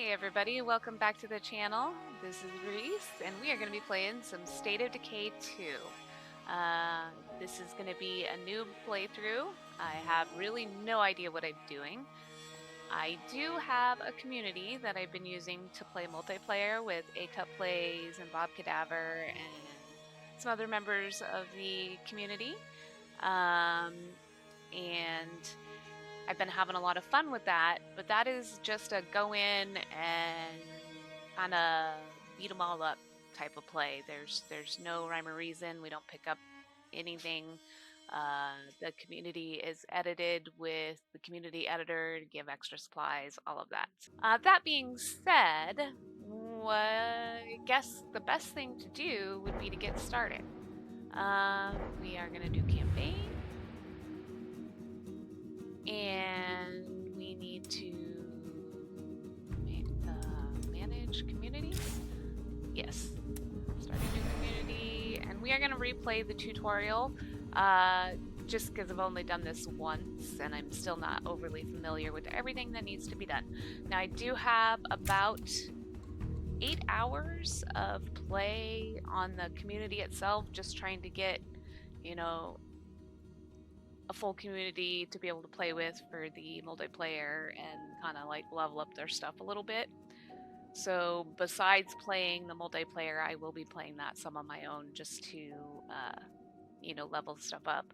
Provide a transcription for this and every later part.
Hey everybody, welcome back to the channel. This is Reese, and we are going to be playing some State of Decay 2. This is going to be a new playthrough. I have really no idea what I'm doing. I do have a community that I've been using to play multiplayer with A-Cup Plays and Bob Cadaver and some other members of the community. And I've been having a lot of fun with that, but that is just a go in and kind of beat them all up type of play. There's no rhyme or reason. We don't pick up anything. The community is edited with the community editor to give extra supplies, all of that. That being said, I guess the best thing to do would be to get started. We are going to do campaign. And we need to manage community. Yes, start a new community, and we are going to replay the tutorial just because I've only done this once and I'm still not overly familiar with everything that needs to be done. Now I do have about 8 hours of play on the community itself, just trying to get, you know, a full community to be able to play with for the multiplayer and kind of like level up their stuff a little bit. So besides playing the multiplayer, I will be playing that some on my own just to, you know, level stuff up.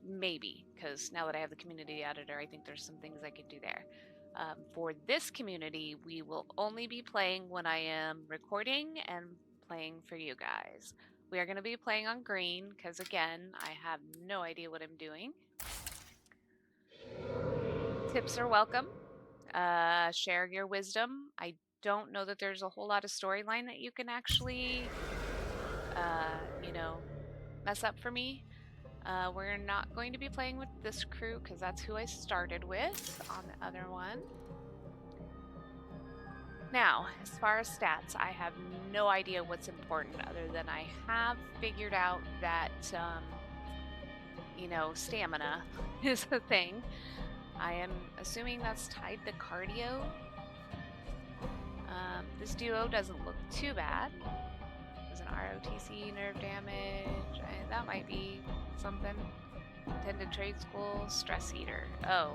Maybe, because now that I have the community editor, I think there's some things I can do there. For this community, we will only be playing when I am recording and playing for you guys. We are going to be playing on green because, again, I have no idea what I'm doing. Tips are welcome. Share your wisdom. I don't know that there's a whole lot of storyline that you can actually, you know, mess up for me. We're not going to be playing with this crew because that's who I started with on the other one. Now, as far as stats, I have no idea what's important other than I have figured out that, you know, stamina is a thing. I am assuming that's tied to cardio. This duo doesn't look too bad. There's an ROTC, nerve damage. That might be something. Attended trade school, stress eater. Oh,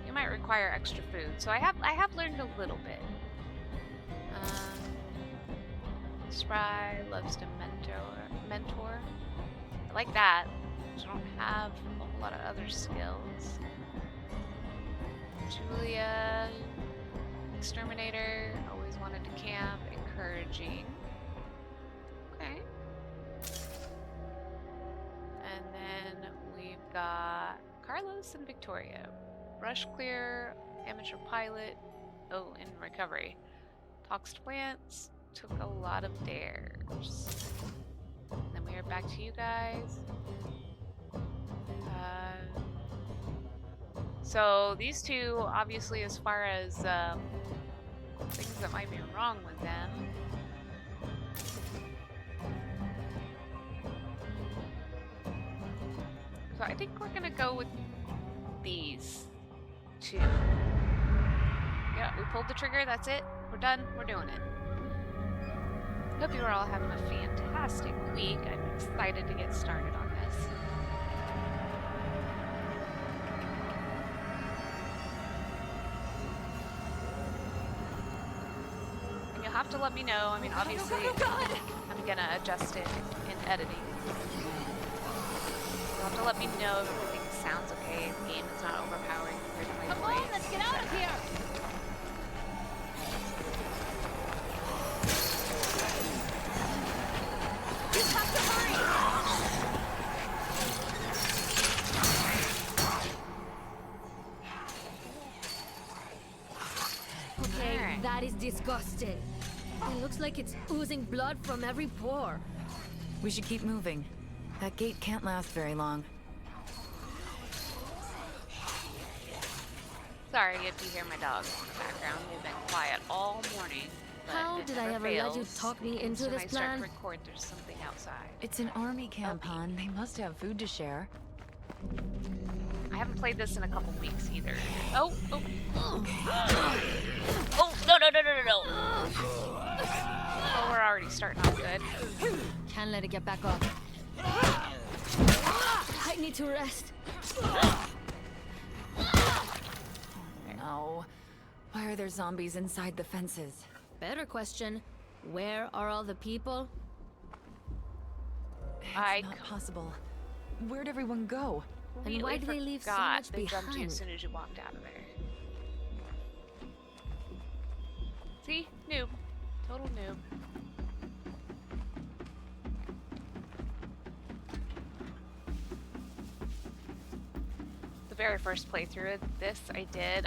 you might require extra food. So I have learned a little bit. Spry loves to mentor. I like that. I don't have a whole lot of other skills. Julia, exterminator, always wanted to camp, encouraging. Okay. And then we've got Carlos and Victoria. Brush clear, amateur pilot, oh, in recovery. Talks to plants, took a lot of dares. And then we are back to you guys. So these two, obviously, as far as things that might be wrong with them. So I think we're gonna go with these two. Yeah, we pulled the trigger, that's it. We're done, we're doing it. Hope you are all having a fantastic week. I'm excited to get started on this. And you'll have to let me know. I mean, obviously, I'm gonna adjust it in editing. You'll have to let me know if everything sounds okay, if the game is not overpowering compared to my plays. Come on, let's get out of here! You have to hurry! Okay, Alright. that is disgusting. It looks like it's oozing blood from every pore. We should keep moving. That gate can't last very long. Sorry if you hear my dogs in the background. They've been quiet all morning. But How it did I never ever let you fails. talk me into When this I start plan? to record, there's something outside. It's an army camp, hon. They must have food to share. I haven't played this in a couple weeks either. Oh, oh. Oh, no, no, no, no, no, no. Oh, we're already starting off good. Can't let it get back up. I need to rest. No. Why are there zombies inside the fences? Better question. Where are all the people? It's not possible. Where'd everyone go? And why do they leave so forgot much they jumped you behind? as soon as you walked out of there. See? Noob. Total noob. The very first playthrough of this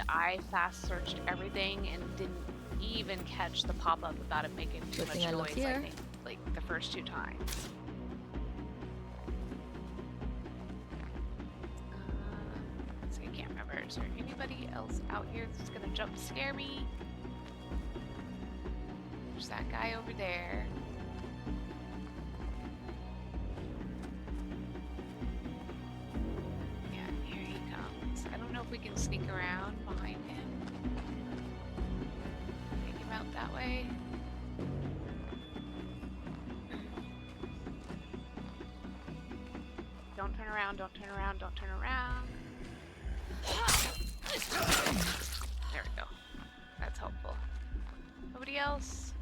I fast searched everything and didn't even catch the pop-up about it making too Good much thing I looked noise, I here. think, like the first 2 times. Let's see, I can't remember. Is there anybody else out here that's gonna jump scare me? There's that guy over there. Yeah, here he comes. I don't know if we can sneak around behind him. Take him out that way. Don't turn around, don't turn around, don't turn around. There we go. That's helpful. Nobody else?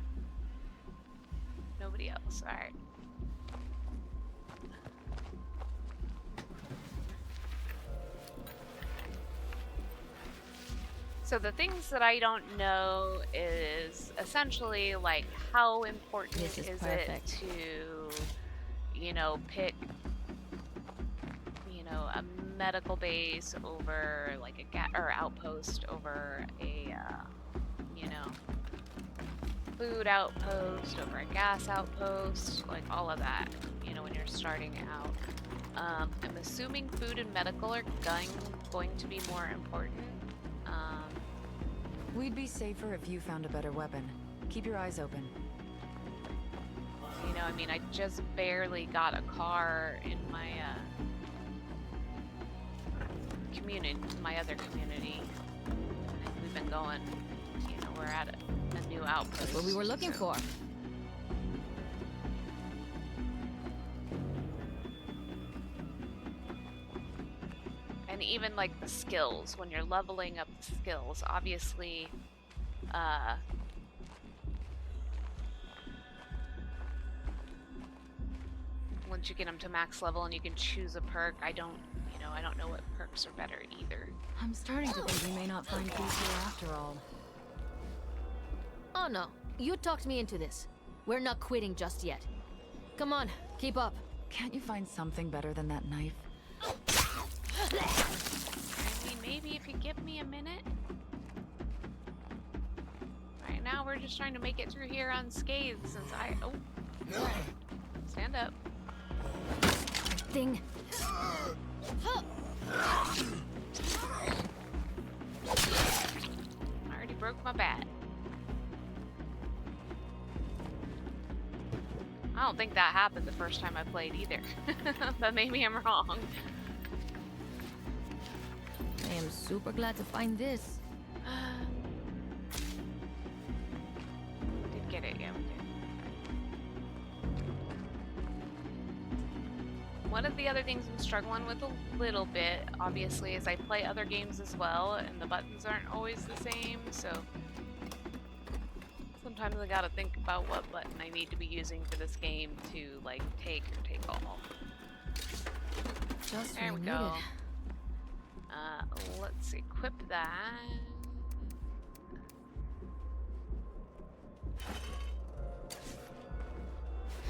Nobody else. Alright. So the things that I don't know is essentially like how important This is is perfect. it to, you know, pick, you know, a medical base over like a or outpost over a, you know, food outpost over a gas outpost, like all of that, you know, when you're starting out. I'm assuming food and medical are going to be more important. We'd be safer if you found a better weapon. Keep your eyes open. You know, I mean, I just barely got a car in my community, my other community. And we've been going, you know, we're at a new outpost. That's what we were looking for. And even like the skills, when you're leveling up the skills, obviously, once you get them to max level and you can choose a perk, I don't know what perks are better either. I'm starting to think we may not find peace here after all. Oh no, you talked me into this. We're not quitting just yet. Come on, keep up. Can't you find something better than that knife? I mean, maybe if you give me a minute. Right now, we're just trying to make it through here unscathed since stand up. Thing. I already broke my bat. I don't think that happened the first time I played either. But maybe I'm wrong. I am super glad to find this. Did get it, yeah, we did. One of the other things I'm struggling with a little bit, obviously, is I play other games as well, and the buttons aren't always the same, so sometimes I gotta think about what button I need to be using for this game to, like, take or take all. Just There we what I go. needed. Let's equip that.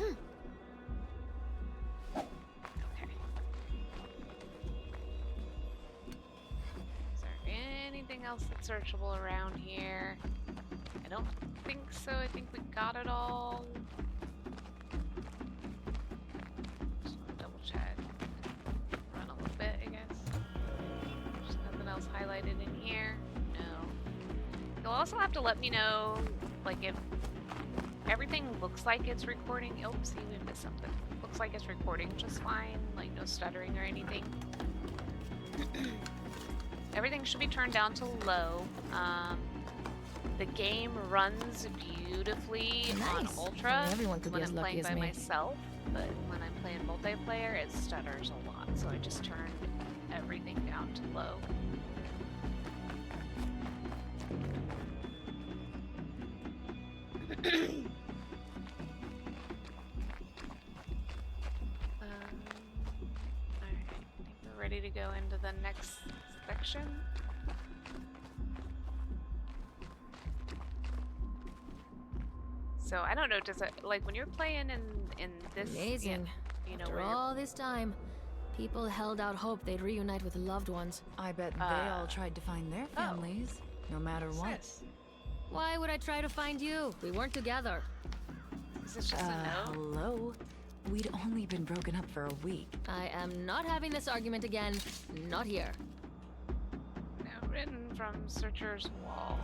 Okay. Is there anything else that's searchable around here? I don't think so. I think we got it all. Just want to double check. Run a little bit, I guess. There's nothing else highlighted in here. No. You'll also have to let me know, like, if everything looks like it's recording. Oops, we missed something. Looks like it's recording just fine, like no stuttering or anything. everything should be turned down to low. The game runs beautifully on Nice. ultra Only everyone could be when as I'm lucky playing as by me. myself, but when I'm playing multiplayer, it stutters a lot. So I just turned everything down to low. Alright, I think we're ready to go into the next section. So I don't know, does it, like, when you're playing in this, Amazing. you know, After where you're, all this time, people held out hope they'd reunite with loved ones. I bet they all tried to find their families, no matter what. Sis, Why would I try to find you? We weren't together. is this just a no? Hello? We'd only been broken up for a week. I am not having this argument again. Not here. No, written from Searcher's Wall.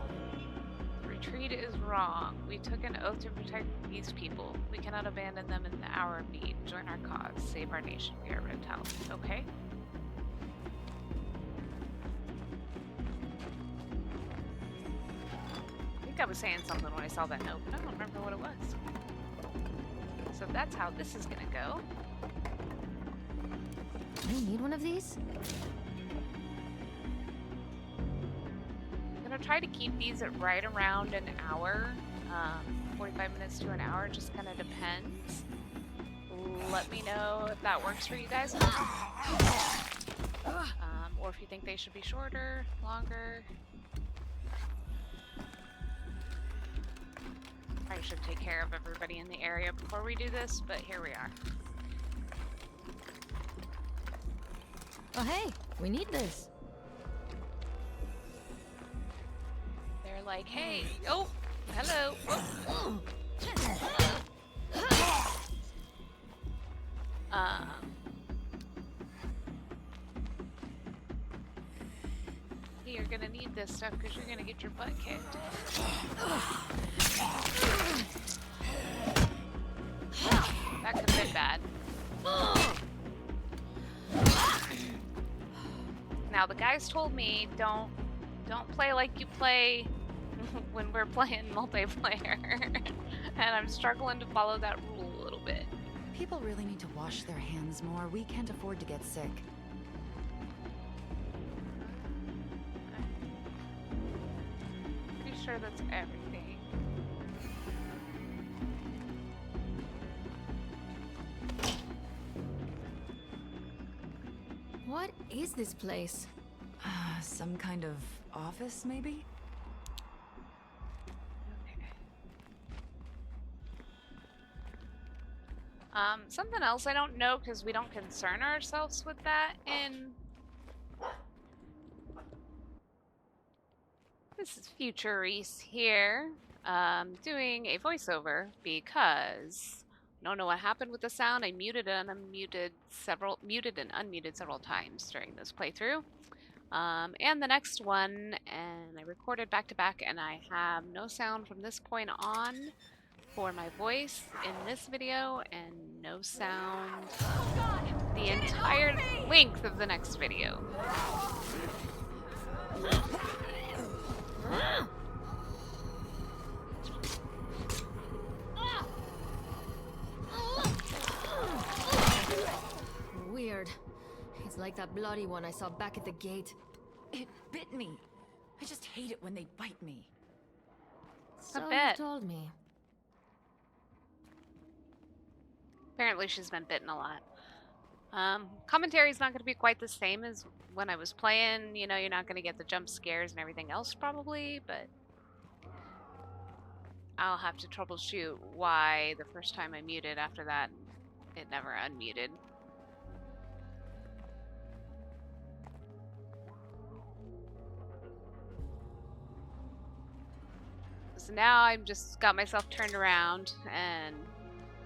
Retreat is wrong. We took an oath to protect these people. We cannot abandon them in the hour of need. Join our cause. Save our nation. We are red talent. Okay? I think I was saying something when I saw that note, but I don't remember what it was. So that's how this is gonna go. Do you need one of these? I'm gonna try to keep these at right around an hour, 45 minutes to an hour, it just kind of depends. Let me know if that works for you guys. Or if you think they should be shorter, longer. I should take care of everybody in the area before we do this, but here we are. Oh hey, we need this. They're like, hey, oh, hello. Whoop. You're gonna need this stuff because you're gonna get your butt kicked. That could have been bad. Now the guys told me don't play like you play when we're playing multiplayer, and I'm struggling to follow that rule a little bit. People really need to wash their hands more. We can't afford to get sick. Pretty sure that's everything. What is this place? Some kind of office, maybe? Something else I don't know because we don't concern ourselves with that in... This is Future Reese here, doing a voiceover because I don't know what happened with the sound. I muted and unmuted several times during this playthrough. And the next one, and I recorded back to back, and I have no sound from this point on for my voice in this video, and no sound the entire length of the next video. Weird. It's like that bloody one I saw back at the gate. It bit me. I just hate it when they bite me. So you bet. told me. Apparently she's been bitten a lot. Commentary's not going to be quite the same as when I was playing. You know, you're not going to get the jump scares and everything else probably, but I'll have to troubleshoot why the first time I muted after that, it never unmuted. So now I'm just got myself turned around and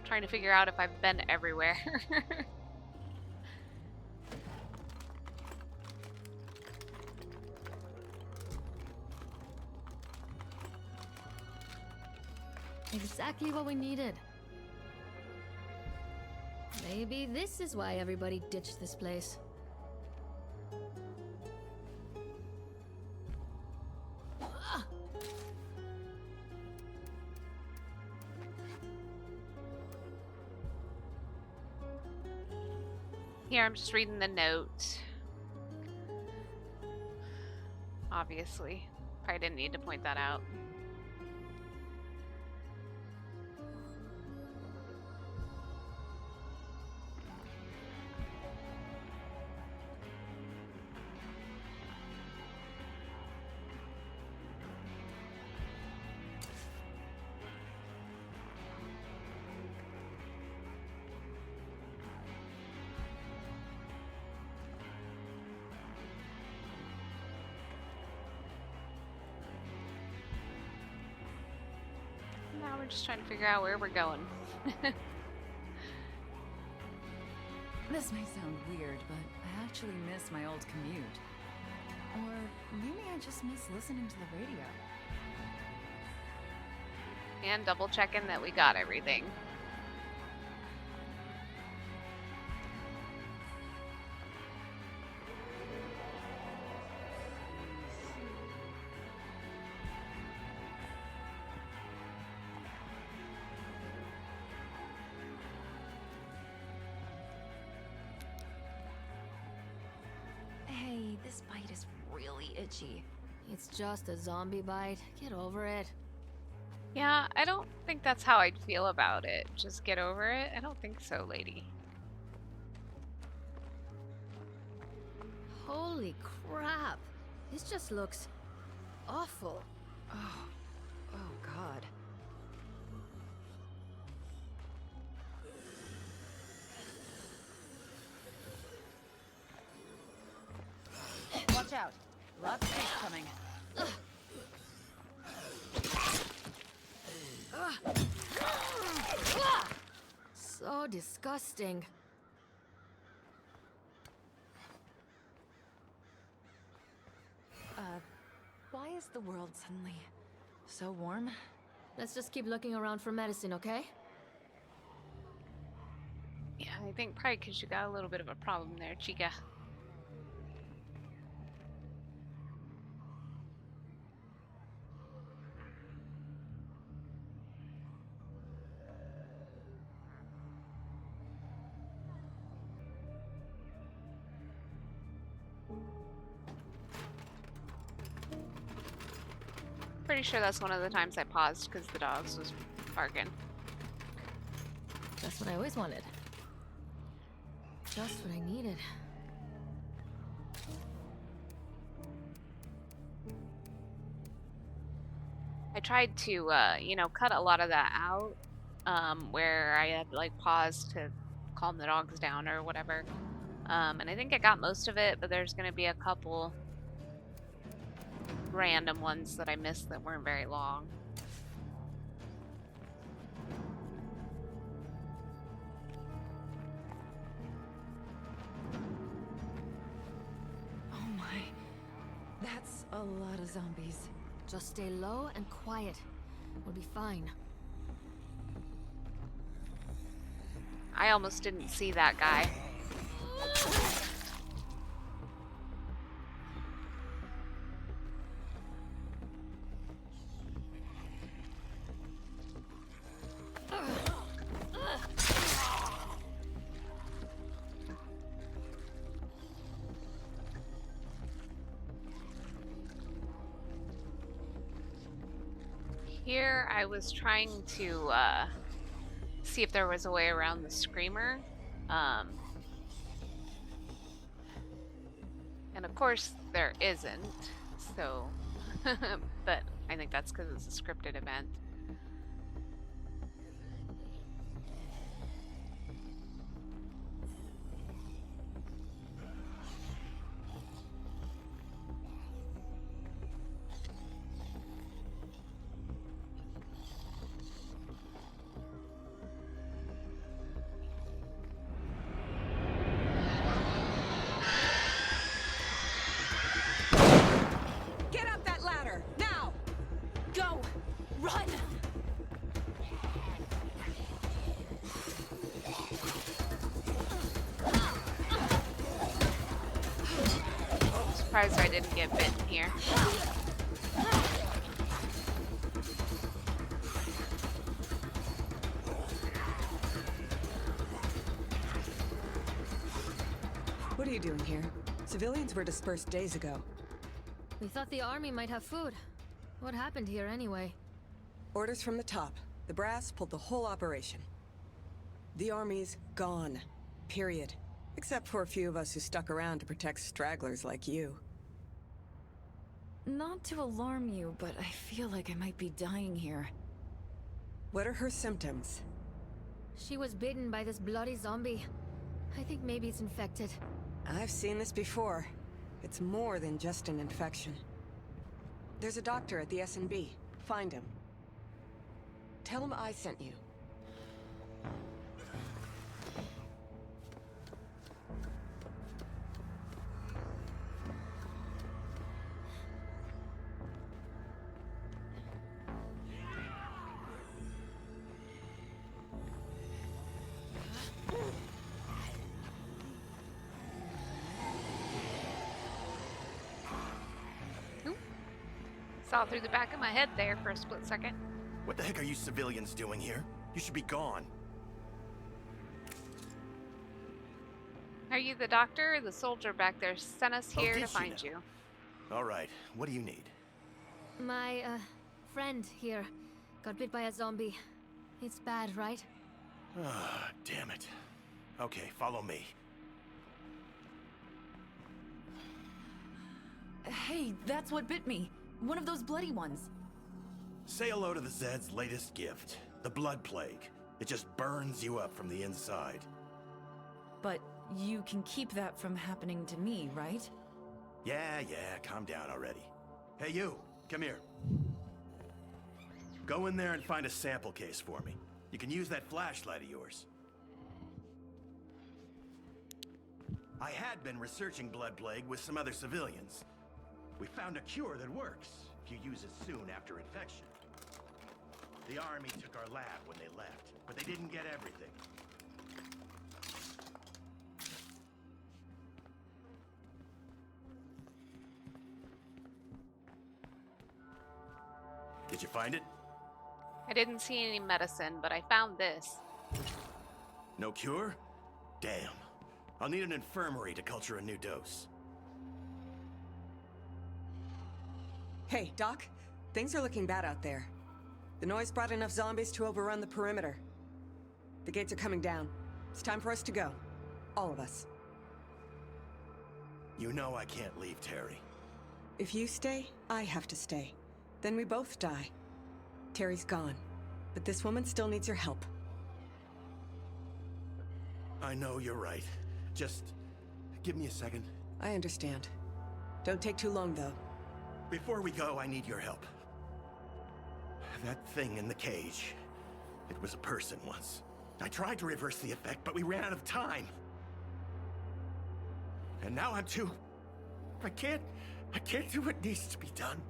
trying to figure out if I've been everywhere. Exactly what we needed. Maybe this is why everybody ditched this place. Here, I'm just reading the note. Obviously. Probably didn't need to point that out. Now we're just trying to figure out where we're going. This may sound weird, but I actually miss my old commute. Or maybe I just miss listening to the radio. And double checking that we got everything. Hey, this bite is really itchy. It's just a zombie bite. Get over it. Yeah, I don't think that's how I'd feel about it. Just get over it? I don't think so, lady. Holy crap. This just looks awful. Oh God. Watch out. Lots of fish coming. So disgusting. Why is the world suddenly so warm? Let's just keep looking around for medicine, okay? Yeah, I think probably because you got a little bit of a problem there, Chica. Pretty sure that's one of the times I paused because the dogs was barking. That's what I always wanted. Just what I needed. I tried to, cut a lot of that out, where I had like paused to calm the dogs down or whatever. And I think I got most of it, but there's gonna be a couple random ones that I missed that weren't very long. Oh my. That's a lot of zombies. Just stay low and quiet. We'll be fine. I almost didn't see that guy. Here I was trying to see if there was a way around the screamer. And of course there isn't, so but I think that's because it's a scripted event. Surprised I didn't get bitten here. What are you doing here? Civilians were dispersed days ago. We thought the army might have food. What happened here anyway? Orders from the top. The brass pulled the whole operation. The army's gone. Period. Except for a few of us who stuck around to protect stragglers like you. Not to alarm you, but I feel like I might be dying here. What are her symptoms? She was bitten by this bloody zombie. I think maybe it's infected. I've seen this before. It's more than just an infection. There's a doctor at the S&B. Find him. Tell him I sent you. Saw through the back of my head there for a split second. What the heck are you civilians doing here? You should be gone. Are you the doctor? The soldier back there sent us here to find you. All right, what do you need? My, friend here got bit by a zombie. It's bad, right? Ah, damn it. Okay, follow me. Hey, that's what bit me. One of those bloody ones. Say hello to the Zed's latest gift, the Blood Plague. It just burns you up from the inside. But you can keep that from happening to me, right? Yeah, calm down already. Hey you, come here. Go in there and find a sample case for me. You can use that flashlight of yours. I had been researching Blood Plague with some other civilians. We found a cure that works if you use it soon after infection. The army took our lab when they left, but they didn't get everything. Did you find it? I didn't see any medicine, but I found this. No cure? Damn. I'll need an infirmary to culture a new dose. Hey, Doc. Things are looking bad out there. The noise brought enough zombies to overrun the perimeter. The gates are coming down. It's time for us to go. All of us. You know I can't leave Terry. If you stay, I have to stay. Then we both die. Terry's gone. But this woman still needs your help. I know you're right. Just give me a second. I understand. Don't take too long, though. Before we go, I need your help. That thing in the cage. It was a person once. I tried to reverse the effect, but we ran out of time. And now I'm too... I can't do what needs to be done.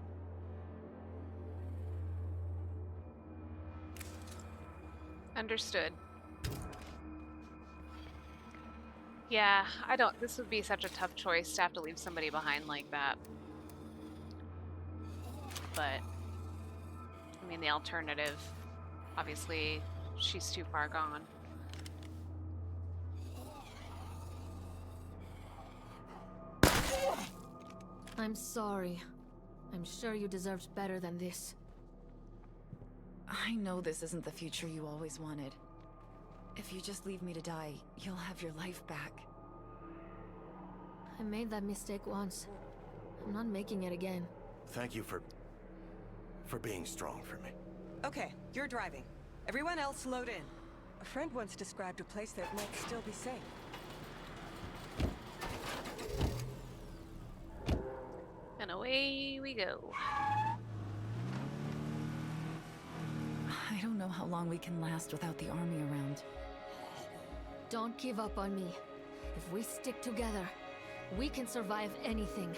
Understood. Yeah, I don't... This would be such a tough choice to have to leave somebody behind like that. But... I mean, the alternative... Obviously, she's too far gone. I'm sorry. I'm sure you deserved better than this. I know this isn't the future you always wanted. If you just leave me to die, you'll have your life back. I made that mistake once. I'm not making it again. Thank you for being strong for me. Okay, you're driving. Everyone else load in. A friend once described a place that might still be safe. And away we go. I don't know how long we can last without the army around. Don't give up on me. If we stick together, we can survive anything.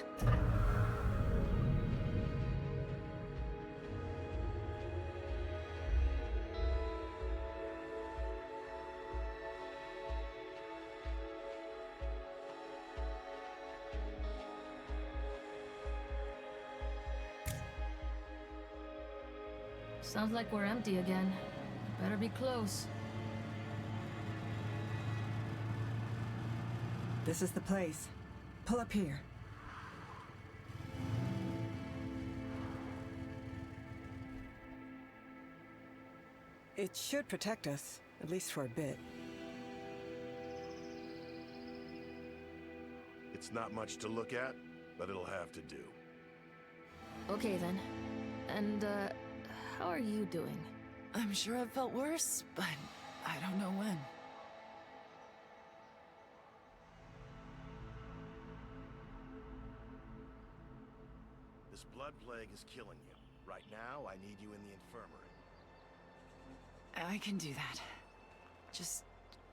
Sounds like we're empty again. Better be close. This is the place. Pull up here. It should protect us, at least for a bit. It's not much to look at, but it'll have to do. Okay then. And, how are you doing? I'm sure I've felt worse, but I don't know when. This blood plague is killing you. Right now, I need you in the infirmary. I can do that. Just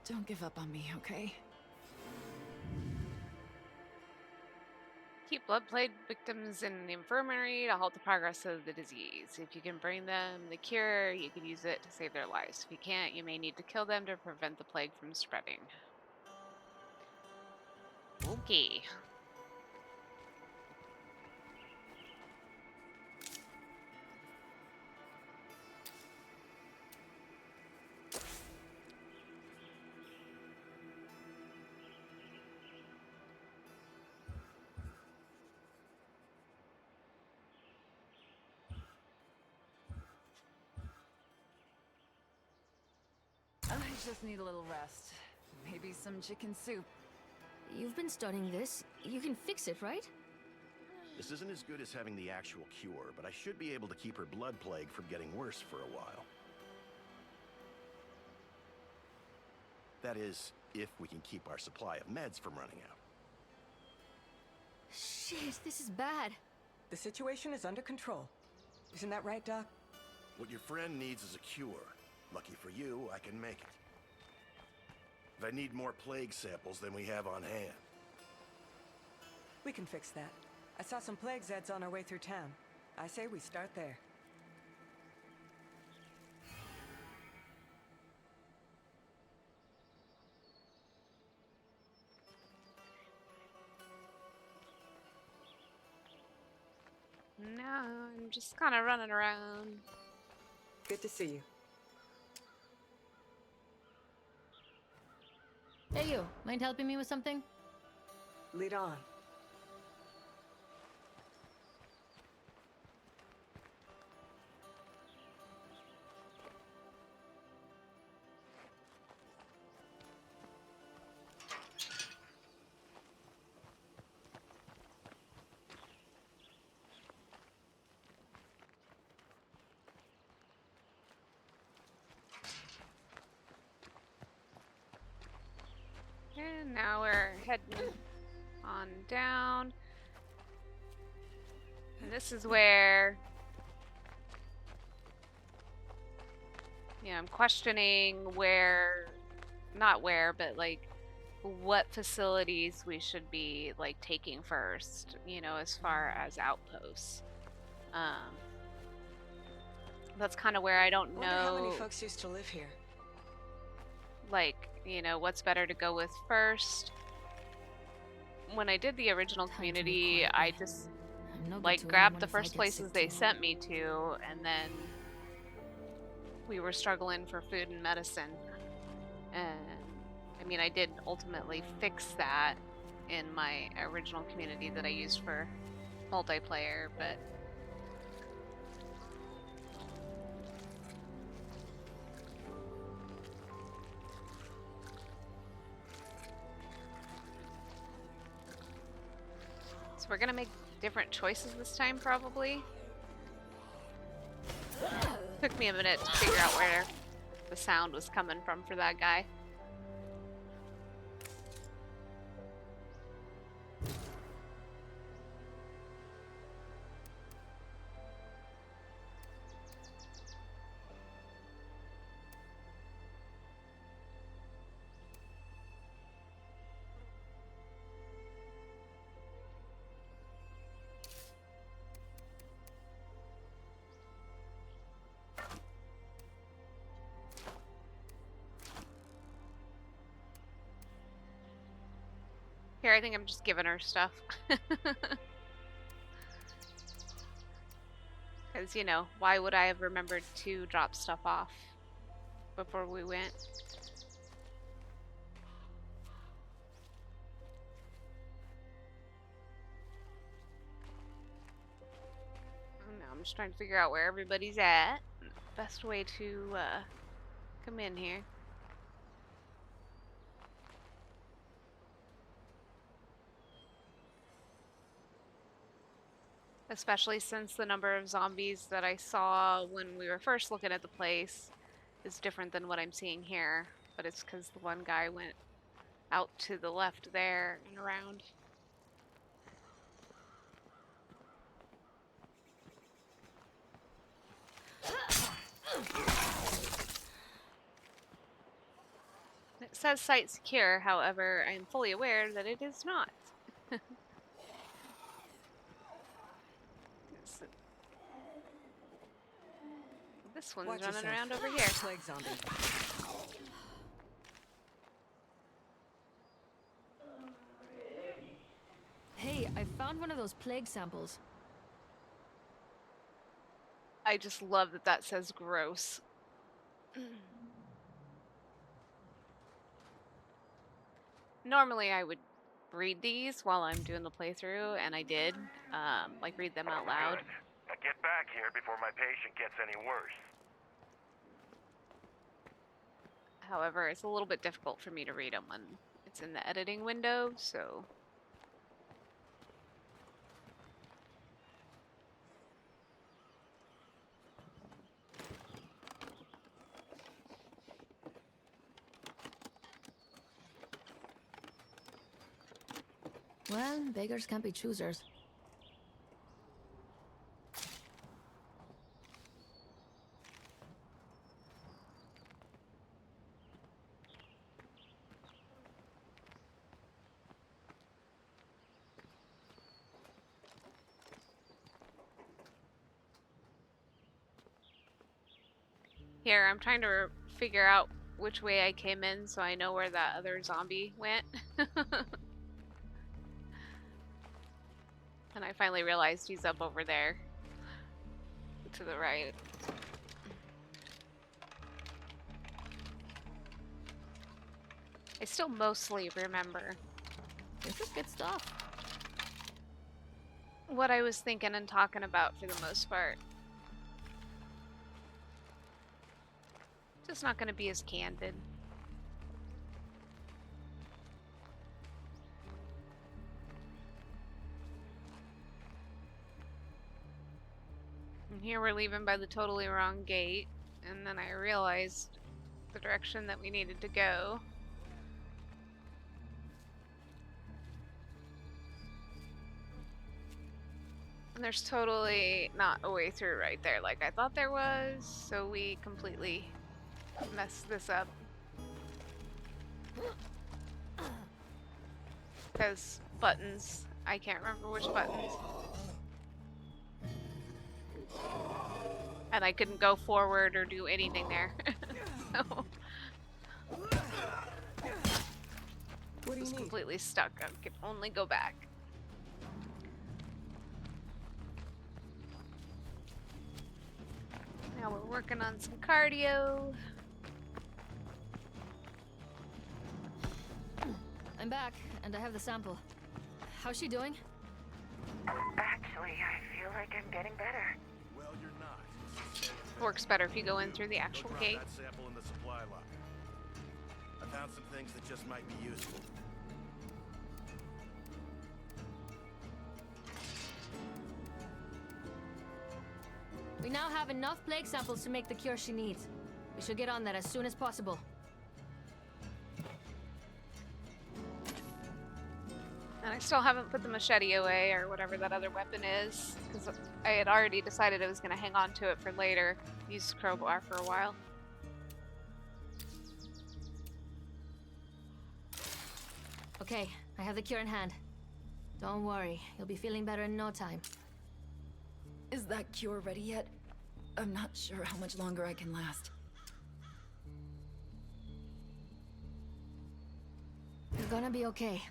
don't give up on me, okay? Keep blood plague victims in the infirmary to halt the progress of the disease. If you can bring them the cure, you can use it to save their lives. If you can't, you may need to kill them to prevent the plague from spreading. Okay. I just need a little rest. Maybe some chicken soup. You've been studying this. You can fix it, right? This isn't as good as having the actual cure, but I should be able to keep her blood plague from getting worse for a while. That is, if we can keep our supply of meds from running out. Shit, this is bad. The situation is under control. Isn't that right, Doc? What your friend needs is a cure. Lucky for you, I can make it. But I need more plague samples than we have on hand. We can fix that. I saw some plague Zeds on our way through town. I say we start there. Now I'm just kind of running around. Good to see you. Hey you, mind helping me with something? Lead on. And now we're heading on down. And this is where, I'm questioning not where, but like what facilities we should be like taking first, as far as outposts. That's kind of where I don't Wonder how many know, folks used to live here. like, what's better to go with first. When I did the original Time to community, record I it. just I'm no good like to grabbed anyone the if I first get places sick they too. sent me to, and then we were struggling for food and medicine. And I mean, I did ultimately fix that in my original community that I used for multiplayer, but so we're gonna make different choices this time, probably. Took me a minute to figure out where the sound was coming from for that guy. Here, I think I'm just giving her stuff. Because, why would I have remembered to drop stuff off before we went? I'm just trying to figure out where everybody's at. Best way to come in here. Especially since the number of zombies that I saw when we were first looking at the place is different than what I'm seeing here. But it's because the one guy went out to the left there and around. It says site secure, however, I am fully aware that it is not. This one's Watch running yourself. around over here. Plague zombie. Hey, I found one of those plague samples. I just love that that says gross. Normally I would read these while I'm doing the playthrough, and I did, like read them out loud. Good. Now get back here before my patient gets any worse. However, it's a little bit difficult for me to read them when it's in the editing window, so... Well, beggars can't be choosers. Here, I'm trying to figure out which way I came in so I know where that other zombie went. And I finally realized he's up over there. To the right. I still mostly remember This is good stuff. what I was thinking and talking about for the most part. Just not going to be as candid. And here we're leaving by the totally wrong gate, and then I realized the direction that we needed to go. And there's totally not a way through right there like I thought there was, so we completely messed this up. Because buttons, I can't remember which buttons. And I couldn't go forward or do anything there. So What do you was need? completely stuck. I could only go back. Now we're working on some cardio. I'm back, and I have the sample. How's she doing? Actually, I feel like I'm getting better. Well, you're not. Works better if you go in through the actual Go drop gate. that sample in the supply locker. I found some things that just might be useful. We now have enough plague samples to make the cure she needs. We should get on that as soon as possible. And I still haven't put the machete away, or whatever that other weapon is, because I had already decided I was going to hang on to it for later. Use the crowbar for a while. Okay, I have the cure in hand. Don't worry, you'll be feeling better in no time. Is that cure ready yet? I'm not sure how much longer I can last. You're gonna be okay.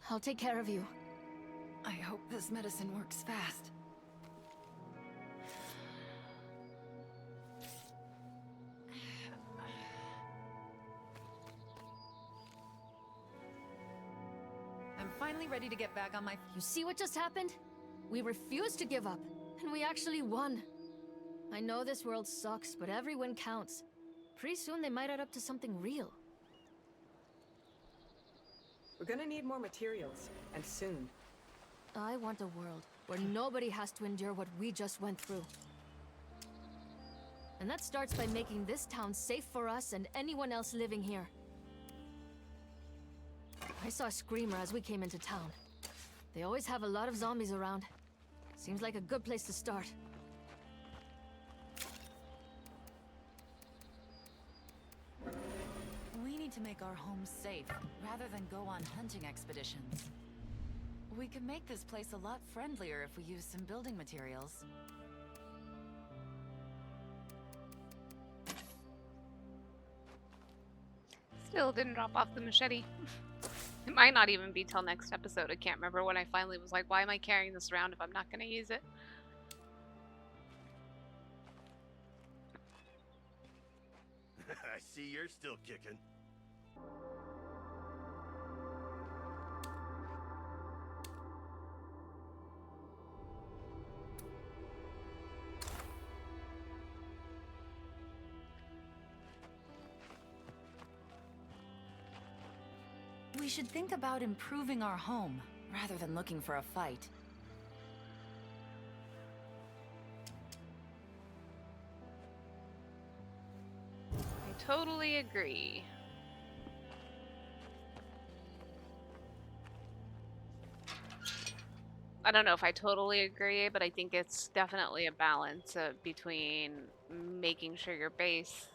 I'll take care of you. I hope this medicine works fast. I'm finally ready to get back on my... You see what just happened? We refused to give up, and we actually won. I know this world sucks, but every win counts. Pretty soon they might add up to something real. We're gonna need more materials, and soon. I want a world where nobody has to endure what we just went through. And that starts by making this town safe for us and anyone else living here. I saw a screamer as we came into town. They always have a lot of zombies around. Seems like a good place to start. We need to make our home safe, rather than go on hunting expeditions. We could make this place a lot friendlier if we use some building materials. Still didn't drop off the machete. It might not even be till next episode. I can't remember when I finally was like, why am I carrying this around if I'm not going to use it? I see you're still kicking. We should think about improving our home, rather than looking for a fight. I totally agree. I don't know if I totally agree, but I think it's definitely a balance between making sure your base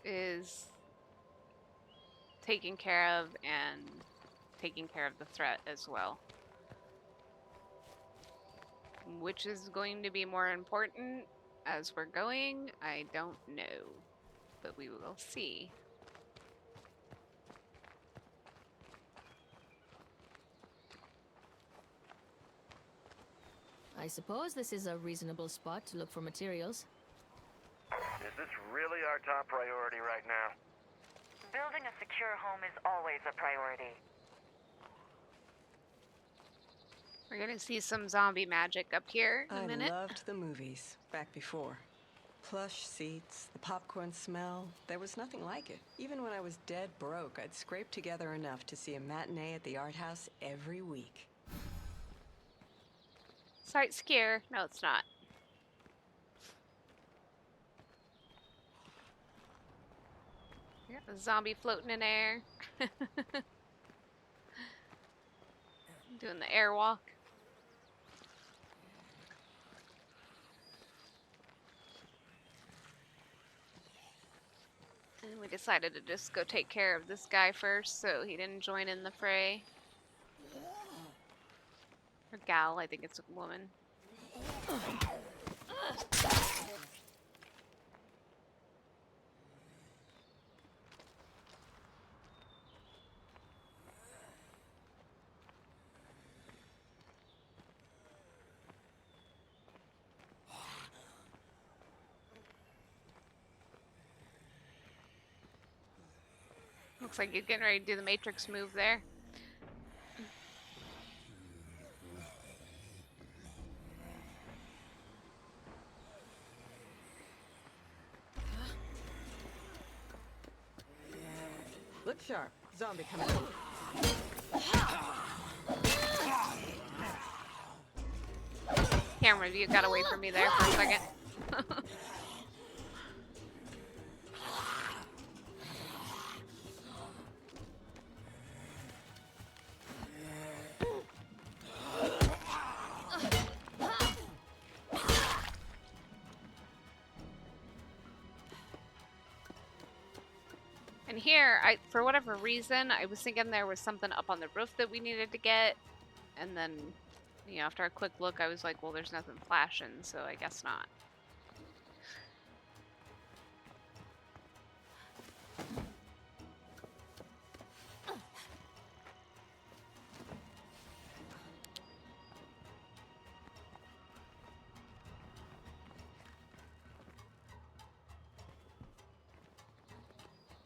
is taken care of and taking care of the threat as well. Which is going to be more important as we're going, I don't know, but we will see. I suppose this is a reasonable spot to look for materials. Is this really our top priority right now? Building a secure home is always a priority. We're gonna see some zombie magic up here in a I minute. loved the movies back before. Plush seats, the popcorn smell. There was nothing like it. Even when I was dead broke, I'd scrape together enough to see a matinee at the art house every week. Sight scare. No, it's not. We got the zombie floating in air. Doing the airwalk. And we decided to just go take care of this guy first so he didn't join in the fray. Or gal, I think it's a woman. Looks like you're getting ready to do the Matrix move there. Look sharp. Zombie coming in. Camera view got away from me there for a second. And here, for whatever reason, I was thinking there was something up on the roof that we needed to get, and then, you know, after a quick look, I was like, well, there's nothing flashing, so I guess not.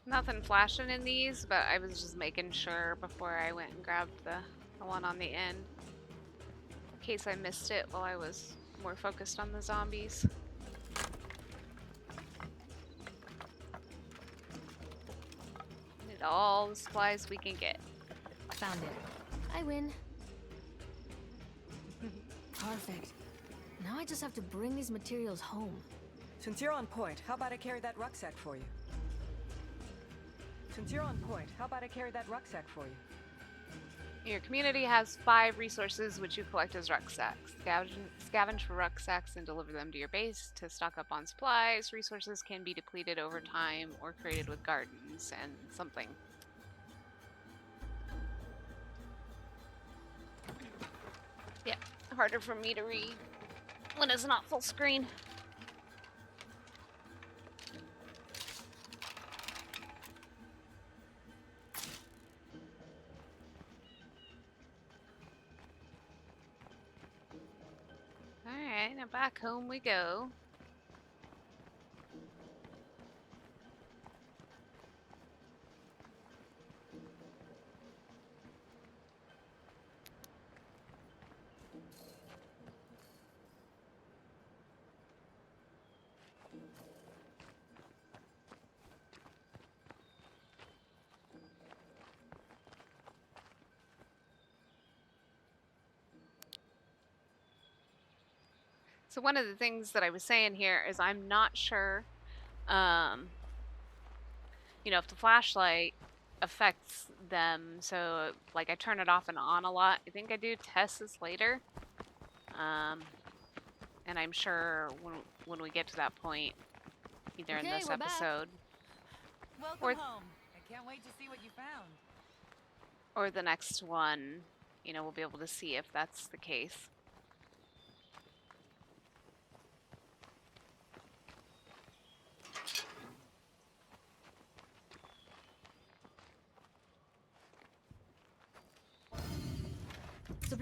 Nothing flashing in these, but I was just making sure before I went and grabbed the one on the end. In case I missed it while I was more focused on the zombies. all the supplies we can get. Found it. I win. Perfect. Now I just have to bring these materials home. Since you're on point, how about I carry that rucksack for you? Your community has 5 resources which you collect as rucksacks. Scavenge for rucksacks and deliver them to your base to stock up on supplies. Resources can be depleted over time or created with gardens and something. Yeah, harder for me to read when it's not full screen. Alright, now back home we go. So one of the things that I was saying here is I'm not sure, you know, if the flashlight affects them. So like I turn it off and on a lot. I think I do test this later. And I'm sure when we get to that point, either in Okay, this we're back. episode Welcome Or- home. I can't wait to see what you found. or the next one, you know, we'll be able to see if that's the case.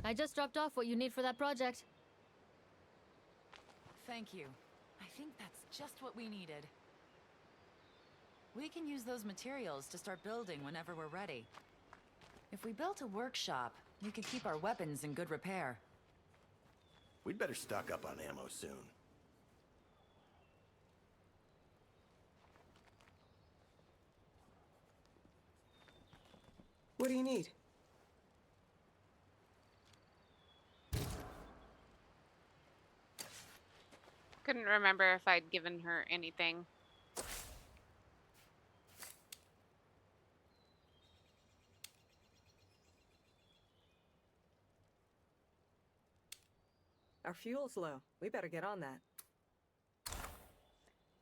I just dropped off what you need for that project. Thank you. I think that's just what we needed. We can use those materials to start building whenever we're ready. If we built a workshop, we could keep our weapons in good repair. We'd better stock up on ammo soon. What do you need? Couldn't remember if I'd given her anything. Our fuel's low. We better get on that.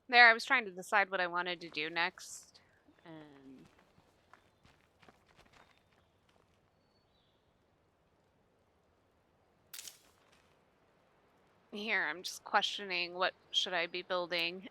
There, I was trying to decide what I wanted to do next, and here I'm just questioning what should I be building.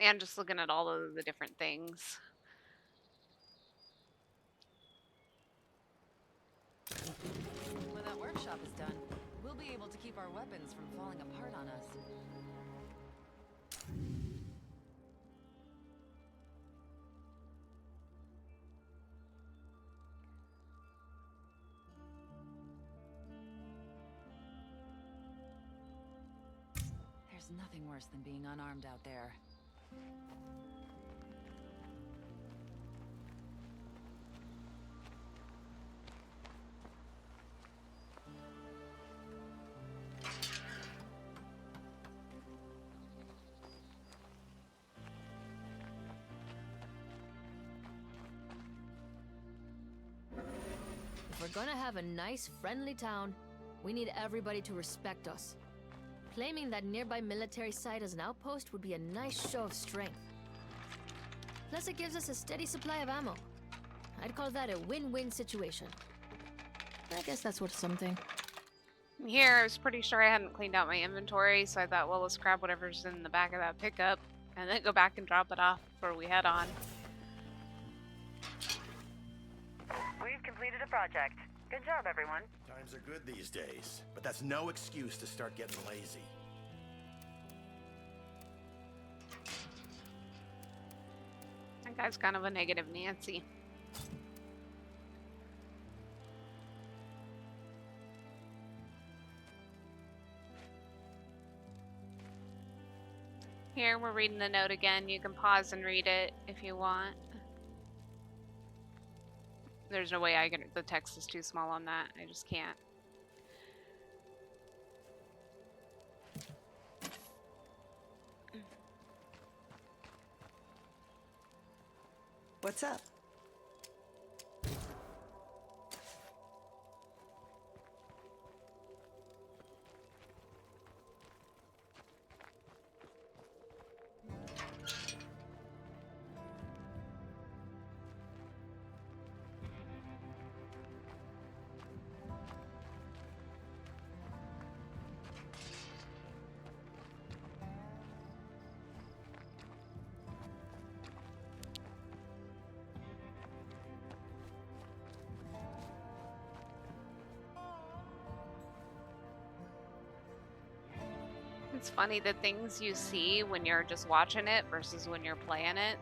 And just looking at all of the different things. When that workshop is done, we'll be able to keep our weapons from falling apart on us. There's nothing worse than being unarmed out there. If we're gonna have a nice, friendly town, we need everybody to respect us. Claiming that nearby military site as an outpost would be a nice show of strength. Plus, it gives us a steady supply of ammo. I'd call that a win-win situation. I guess that's worth something. Here, I was pretty sure I hadn't cleaned out my inventory, so I thought, well, let's grab whatever's in the back of that pickup, and then go back and drop it off before we head on. We've completed a project. Good job, everyone. Times are good these days, but that's no excuse to start getting lazy. I Guy's kind of a negative Nancy. Here, we're reading the note again. You can pause and read it if you want. There's no way I can. The text is too small on that. I just can't. What's up? It's funny the things you see when you're just watching it versus when you're playing it.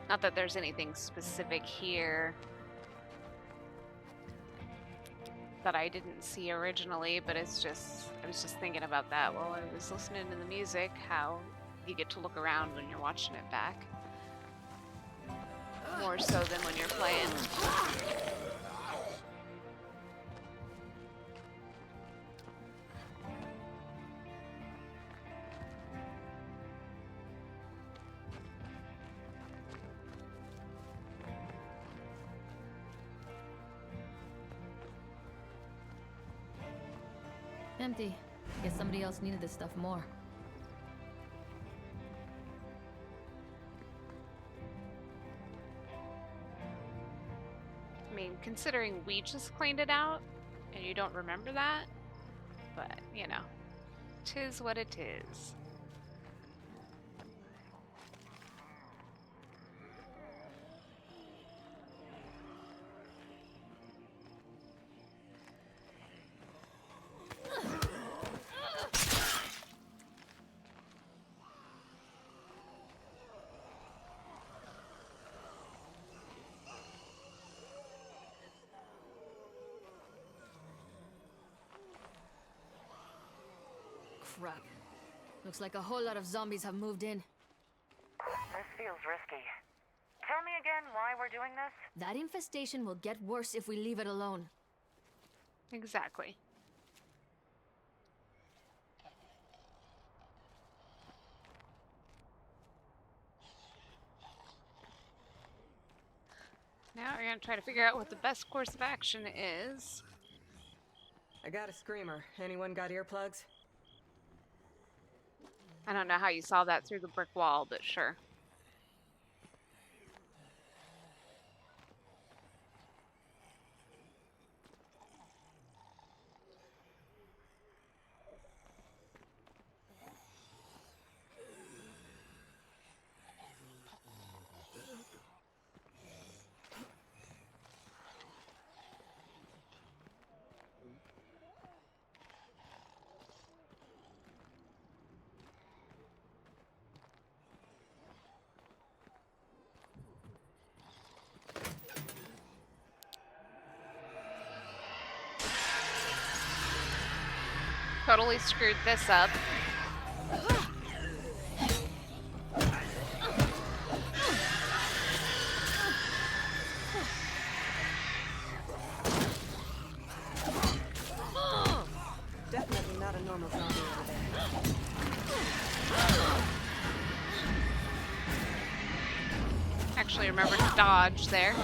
Not that there's anything specific here that I didn't see originally, but it's just, I was just thinking about that while I was listening to the music, how you get to look around when you're watching it back. More so than when you're playing. Empty. Guess somebody else needed this stuff more. I mean, considering we just cleaned it out, and you don't remember that, but, you know, 'tis what it is. Crap. Looks like a whole lot of zombies have moved in. This feels risky. Tell me again why we're doing this? That infestation will get worse if we leave it alone. Exactly. Now we're gonna try to figure out what the best course of action is. I got a screamer. Anyone got earplugs? I don't know how you saw that through the brick wall, but sure. Totally screwed this up. Definitely not a normal zombie over there. Actually remember to dodge there.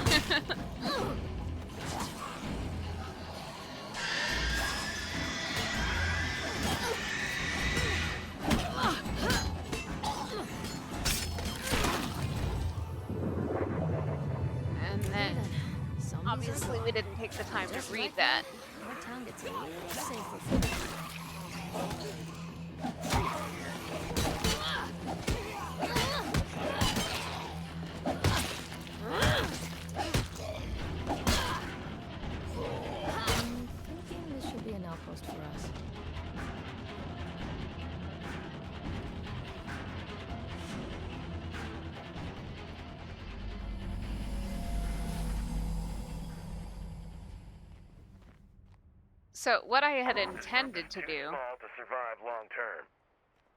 And then, obviously we didn't take the time to read that. Our town gets a little safer. I'm thinking this should be an outpost for us. So what I had intended to Too do, small to survive long term.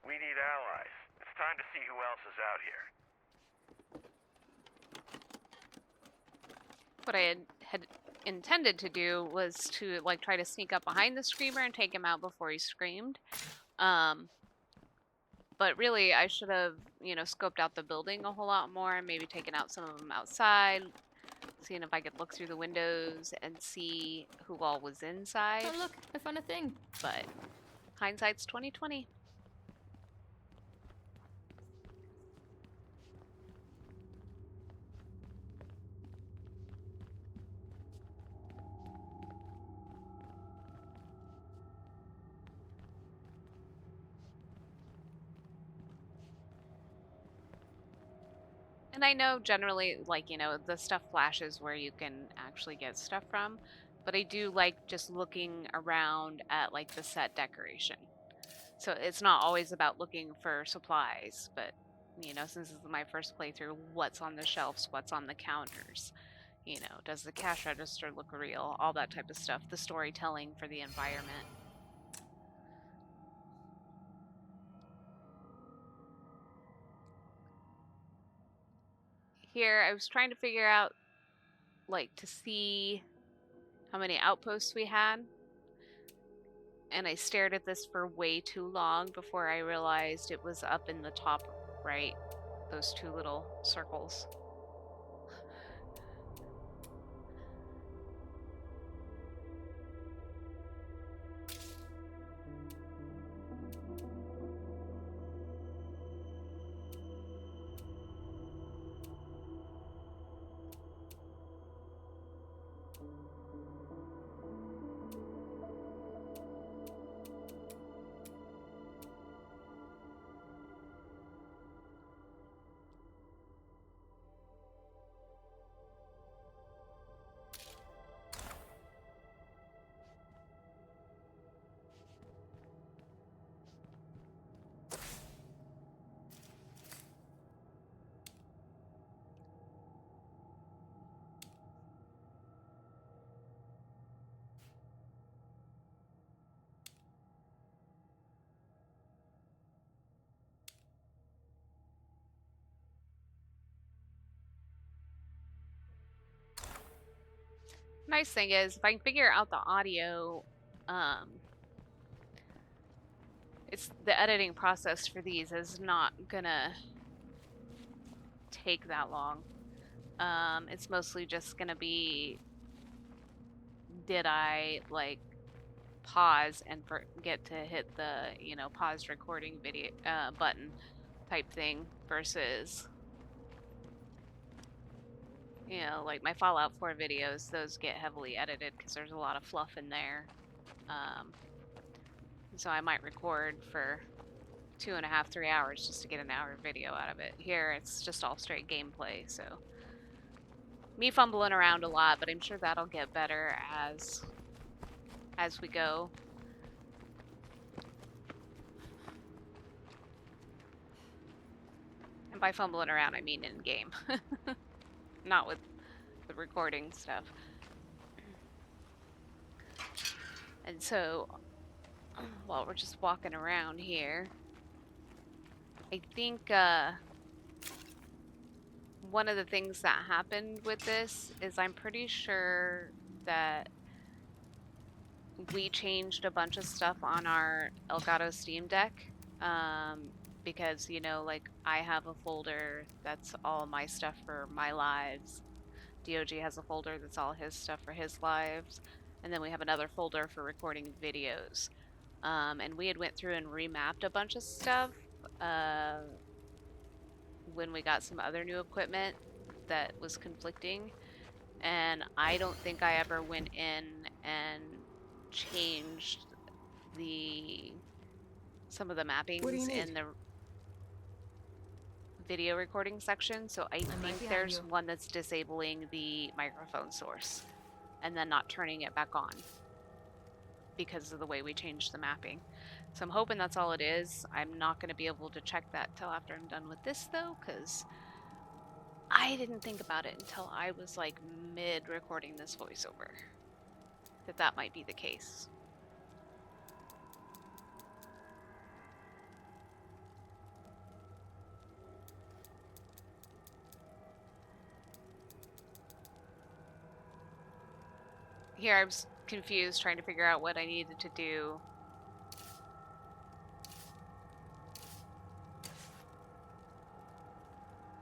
We need allies. It's time to see who else is out here. what I had intended to do was to like try to sneak up behind the screamer and take him out before he screamed. But really, I should have, you know, scoped out the building a whole lot more, and maybe taken out some of them outside, seeing if I could look through the windows and see who all was inside. Oh, look, I found a thing. But hindsight's 2020. And I know generally, like, you know, the stuff flashes where you can actually get stuff from, but I do like just looking around at like the set decoration. So it's not always about looking for supplies, but you know, since this is my first playthrough, what's on the shelves, what's on the counters, you know, does the cash register look real, all that type of stuff, the storytelling for the environment. Here, I was trying to figure out, like, to see how many outposts we had, and I stared at this for way too long before I realized it was up in the top right, those two little circles. Nice thing is, if I can figure out the audio, it's the editing process for these is not gonna take that long. It's mostly just gonna be, did I like pause and forget to hit the, you know, pause recording video button type thing versus, you know, like my Fallout 4 videos, those get heavily edited because there's a lot of fluff in there. So I might record for 2.5, 3 hours just to get an hour video out of it. Here, it's just all straight gameplay, so me fumbling around a lot, but I'm sure that'll get better as we go. And by fumbling around, I mean in game, not with the recording stuff. And so, while we're just walking around here, I think one of the things that happened with this is I'm pretty sure that we changed a bunch of stuff on our Elgato Steam Deck, because, you know, like I have a folder that's all my stuff for my lives. D.O.G has a folder that's all his stuff for his lives. And then we have another folder for recording videos. And we had went through and remapped a bunch of stuff when we got some other new equipment that was conflicting. And I don't think I ever went in and changed some of the mappings in the video recording section. So I think there's one that's disabling the microphone source and then not turning it back on because of the way we changed the mapping. So I'm hoping that's all it is. I'm not going to be able to check that till after I'm done with this though, because I didn't think about it until I was like mid recording this voiceover that might be the case. Here I was confused trying to figure out what I needed to do.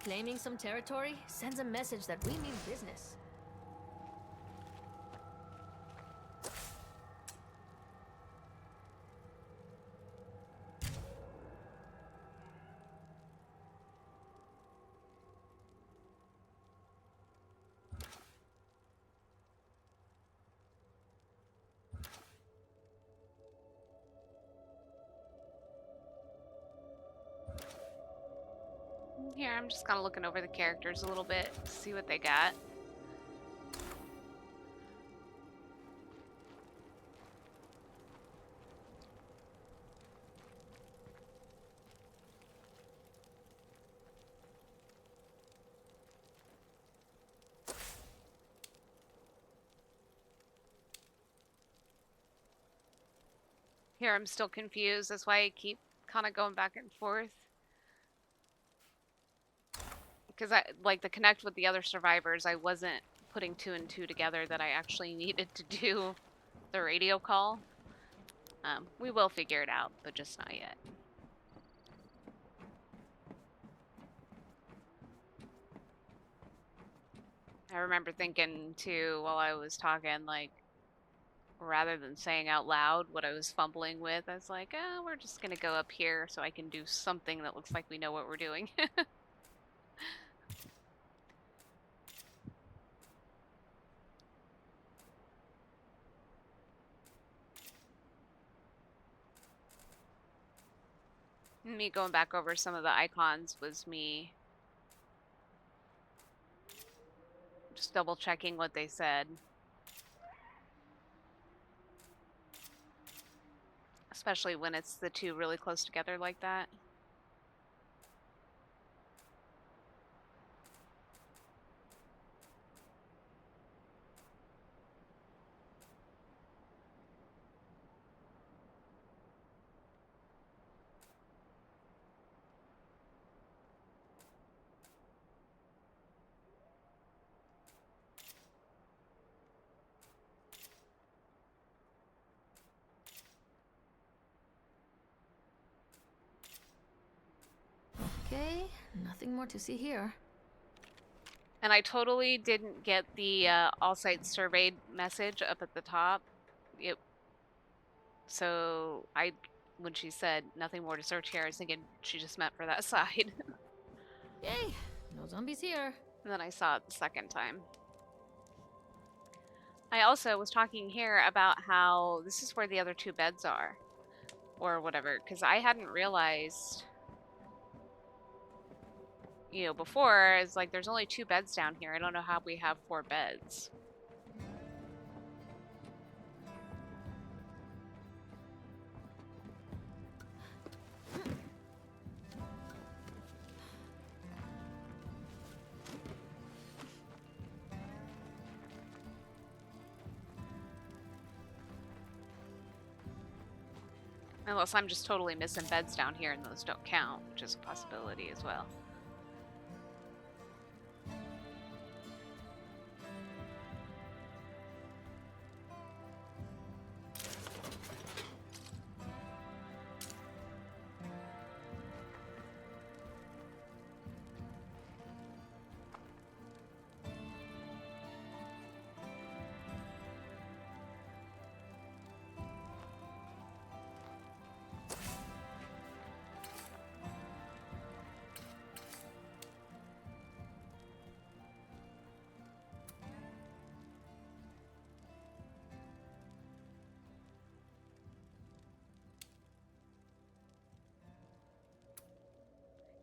Claiming some territory sends a message that we mean business. Here, I'm just kind of looking over the characters a little bit, see what they got. Here, I'm still confused. That's why I keep kind of going back and forth. Because like the connect with the other survivors, I wasn't putting 2 and 2 together that I actually needed to do the radio call. We will figure it out, but just not yet. I remember thinking too while I was talking, like, rather than saying out loud what I was fumbling with, I was like, oh, we're just gonna go up here so I can do something that looks like we know what we're doing. Me going back over some of the icons was me just double checking what they said. Especially when it's the 2 really close together like that. Okay, nothing more to see here. And I totally didn't get the all sites surveyed message up at the top. So when she said nothing more to search here, I was thinking she just meant for that side. Yay, no zombies here. And then I saw it the second time. I also was talking here about how this is where the other 2 beds are. Or whatever, because I hadn't realized, before, it's like there's only 2 beds down here. I don't know how we have 4 beds. Unless I'm just totally missing beds down here and those don't count, which is a possibility as well.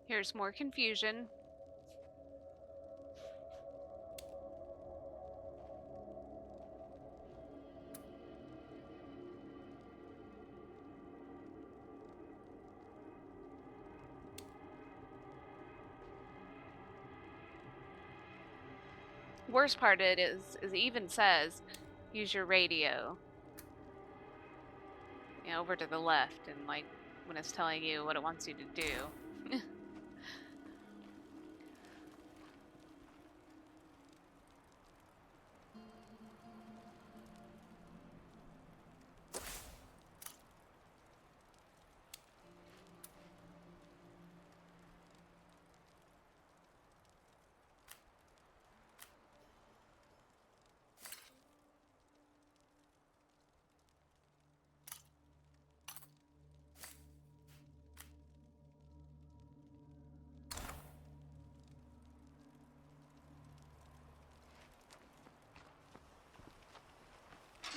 Here's more confusion. Worst part of it is it even says, use your radio. Over to the left, and like when it's telling you what it wants you to do.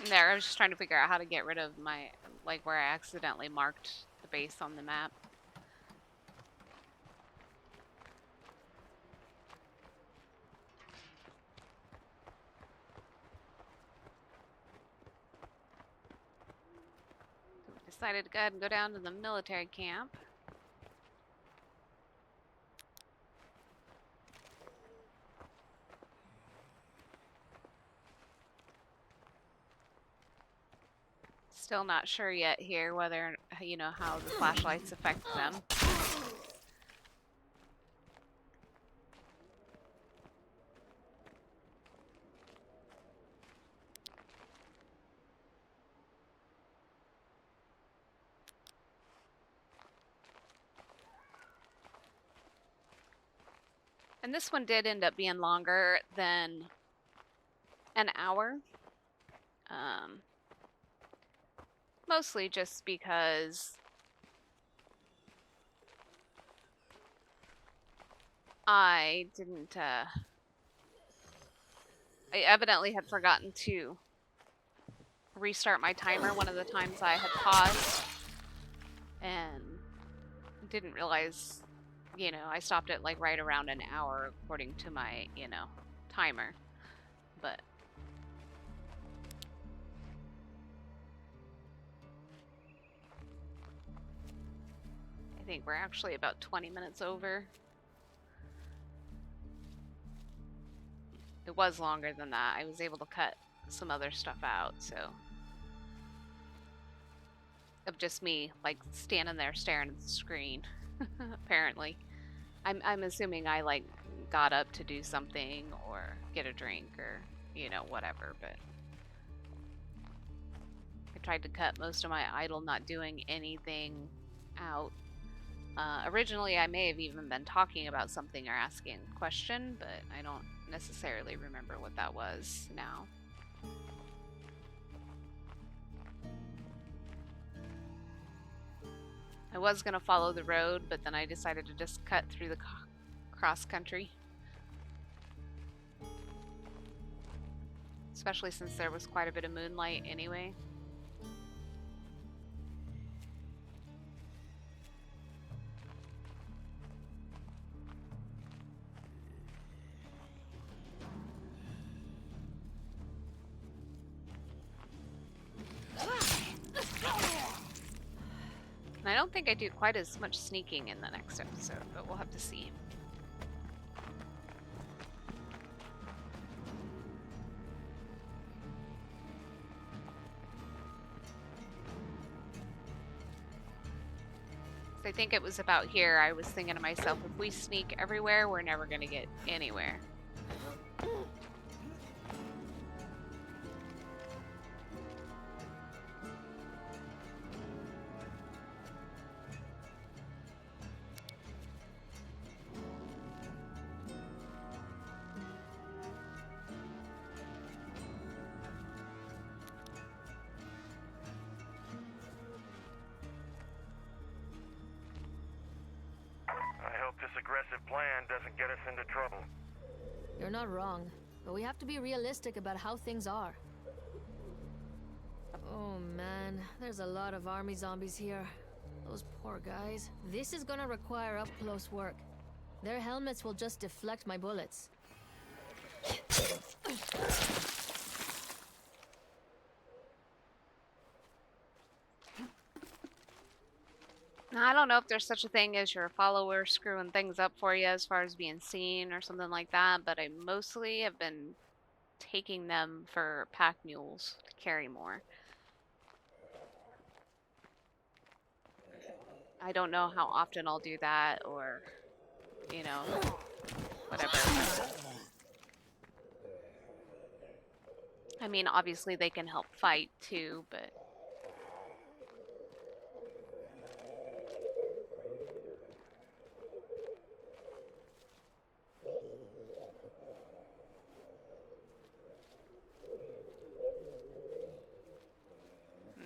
There, I was just trying to figure out how to get rid of my, like, where I accidentally marked the base on the map. So we decided to go ahead and go down to the military camp. Still not sure yet here whether, you know, how the flashlights affect them. And this one did end up being longer than an hour. Mostly just because I didn't, I evidently had forgotten to restart my timer one of the times I had paused. And didn't realize, you know, I stopped it like right around an hour according to my, you know, timer. But I think we're actually about 20 minutes over. It was longer than that. I was able to cut some other stuff out, so. Of just me, like, standing there staring at the screen, apparently. I'm assuming I, like, got up to do something or get a drink or, you know, whatever, but. I tried to cut most of my idle not doing anything out. Originally, I may have even been talking about something or asking a question, but I don't necessarily remember what that was now. I was going to follow the road, but then I decided to just cut through the cross country. Especially since there was quite a bit of moonlight anyway. I don't think I do quite as much sneaking in the next episode, but we'll have to see. I think it was about here. I was thinking to myself, if we sneak everywhere, we're never going to get anywhere. Aggressive plan doesn't get us into trouble. You're not wrong, but we have to be realistic about how things are. Oh man, there's a lot of army zombies here. Those poor guys. This is gonna require up-close work. Their helmets will just deflect my bullets. Now, I don't know if there's such a thing as your follower screwing things up for you as far as being seen or something like that, but I mostly have been taking them for pack mules to carry more. I don't know how often I'll do that or, you know, whatever. I mean, obviously they can help fight too, but...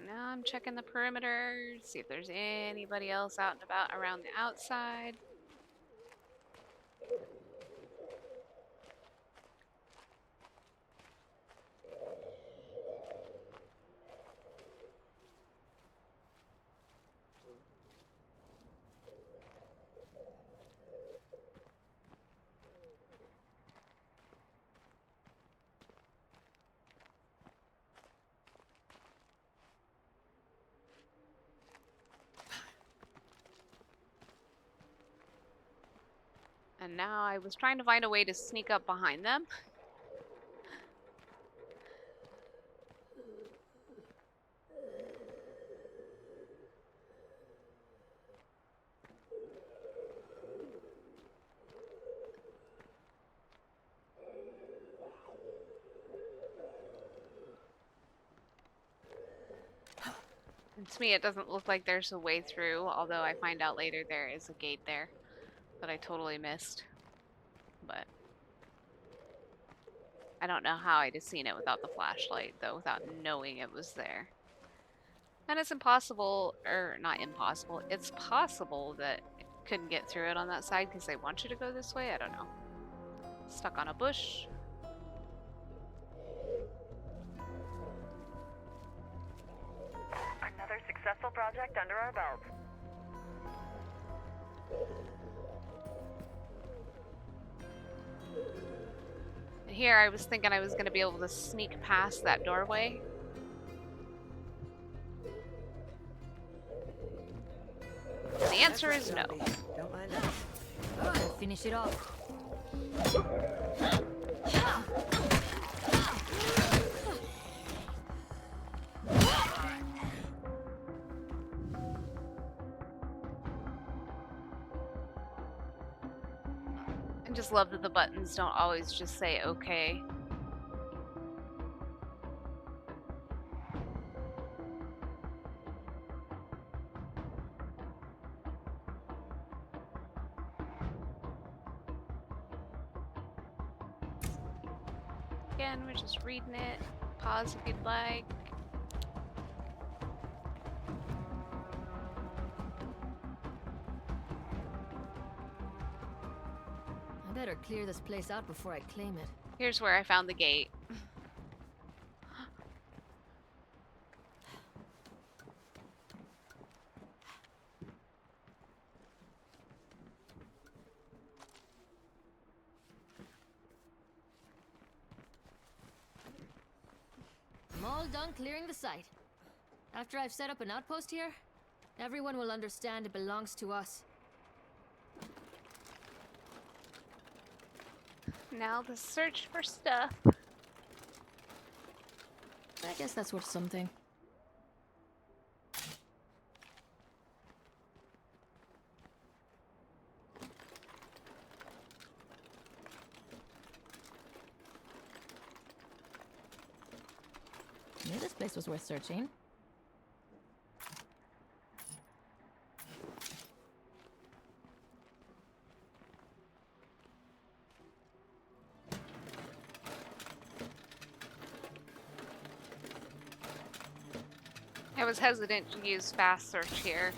Now I'm checking the perimeter, see if there's anybody else out and about around the outside. And now I was trying to find a way to sneak up behind them. And to me, it doesn't look like there's a way through, although I find out later there is a gate there that I totally missed. But I don't know how I'd have seen it without the flashlight, though, without knowing it was there. And it's impossible, or not impossible, it's possible that I couldn't get through it on that side because they want you to go this way. I don't know. Stuck on a bush. Another successful project under our belt. And here I was thinking I was going to be able to sneak past that doorway. The answer is no. Don't mind us. Finish it off. I just love that the buttons don't always just say okay. Again, we're just reading it. Pause if you'd like. I better clear this place out before I claim it. Here's where I found the gate. I'm all done clearing the site. After I've set up an outpost here, everyone will understand it belongs to us. Now the search for stuff. I guess that's worth something. Knew this place was worth searching. I was hesitant to use fast search here.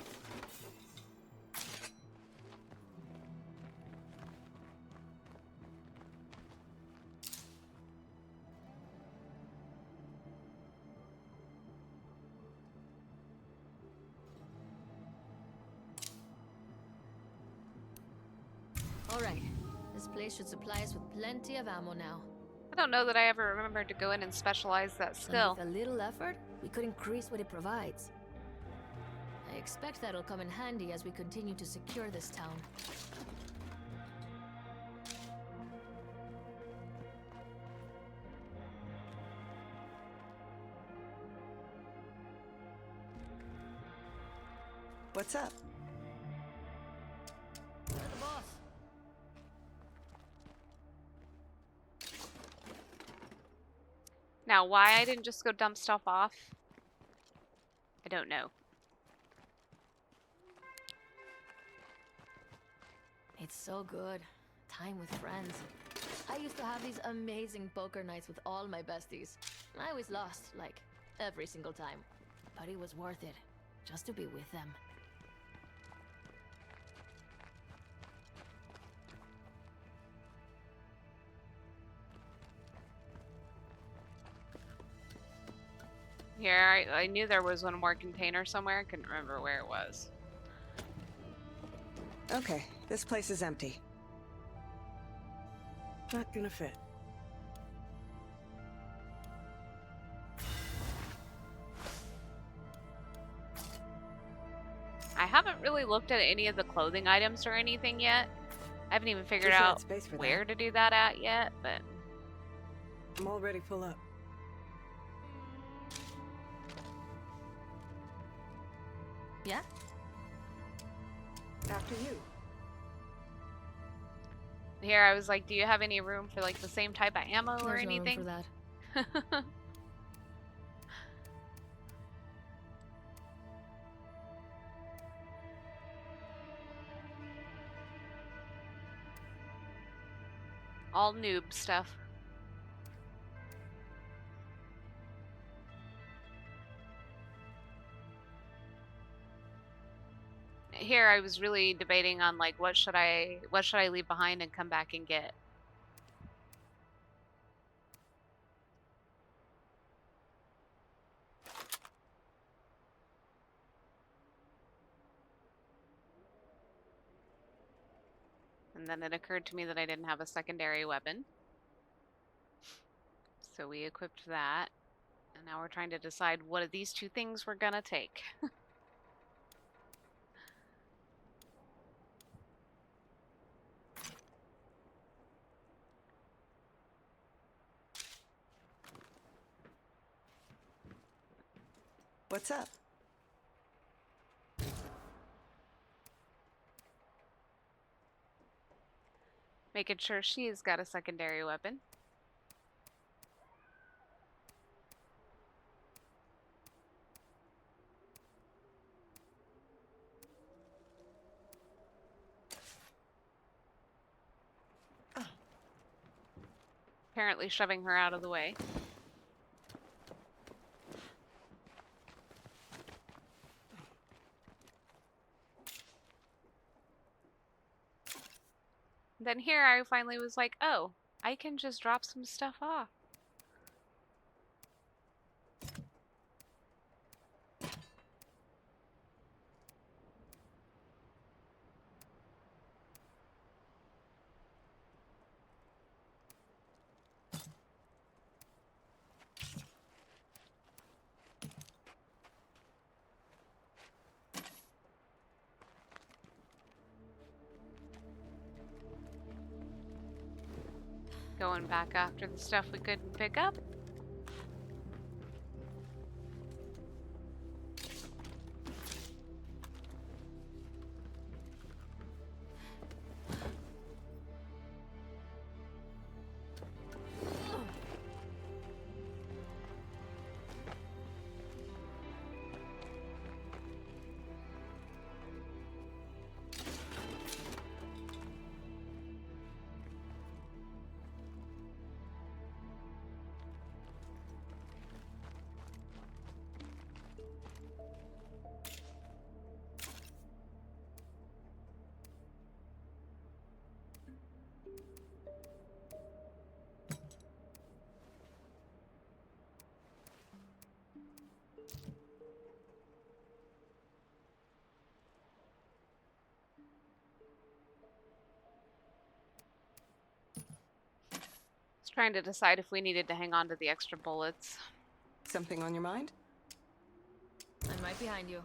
All right, this place should supply us with plenty of ammo now. I don't know that I ever remembered to go in and specialize that And skill. with a little effort, we could increase what it provides. I expect that'll come in handy as we continue to secure this town. What's up? You're the boss. Now, why I didn't just go dump stuff off, I don't know. It's so good. Time with friends. I used to have these amazing poker nights with all my besties. I always lost, like, every single time. But it was worth it, just to be with them. Here, I knew there was one more container somewhere. I couldn't remember where it was. Okay, this place is empty. Not gonna fit. I haven't really looked at any of the clothing items or anything yet. I haven't even figured Wish I had out space for where that. to do that at yet, but I'm already full up. Yeah? After you. here I was like, do you have any room for like the same type of ammo or There's no room anything? for that. All noob stuff. Here I was really debating on like what should I leave behind and come back and get. And then it occurred to me that I didn't have a secondary weapon. So we equipped that. And now we're trying to decide what of these two things we're gonna take. What's up? Making sure she's got a secondary weapon. Apparently shoving her out of the way. Then here I finally was like, oh, I can just drop some stuff off. Going back after the stuff we couldn't pick up. Trying to decide if we needed to hang on to the extra bullets. Something on your mind? I'm right behind you.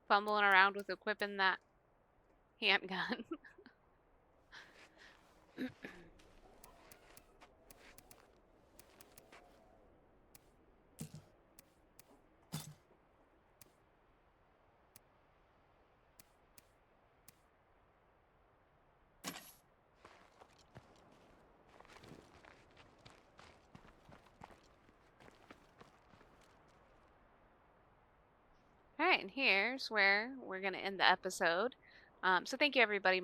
Fumbling around with equipping that handgun. Alright, and here's where we're going to end the episode. So thank you everybody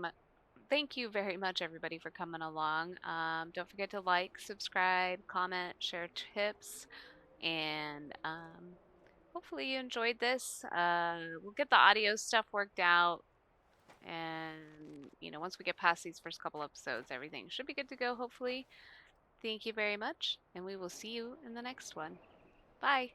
thank you very much everybody for coming along. Don't forget to like, subscribe, comment, share tips, and hopefully you enjoyed this. We'll get the audio stuff worked out, and know, once we get past these first couple episodes, everything should be good to go, hopefully. Thank you very much, and we will see you in the next one. Bye!